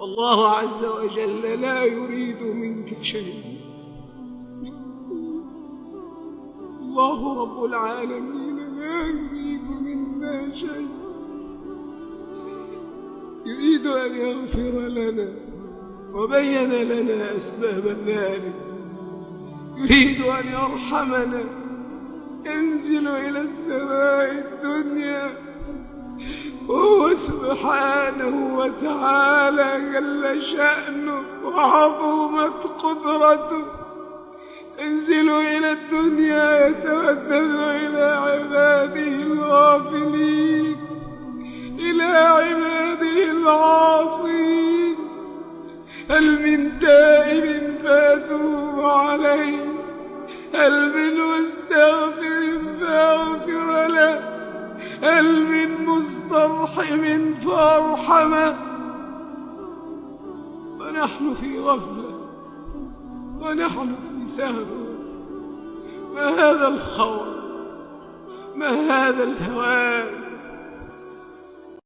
الله عز وجل لا يريد منك شيء. الله رب العالمين لا يريد منا شيء، يريد أن يغفر لنا وبين لنا أسباب ذلك، يريد أن يرحمنا، ينزل إلى السماء الدنيا وهو سبحانه وتعالى جل شأنه وعظمت قدرته، ينزل إلى الدنيا يتودد إلى عباده الغافلين، إلى عباده العاصين. هل من تائب فأتوب عليه، هل من مستغفر فأغفر له، هل من مسترحم فأرحمه. ونحن في غفلة ونحن في سهو. ما هذا الخوف، ما هذا الهوان،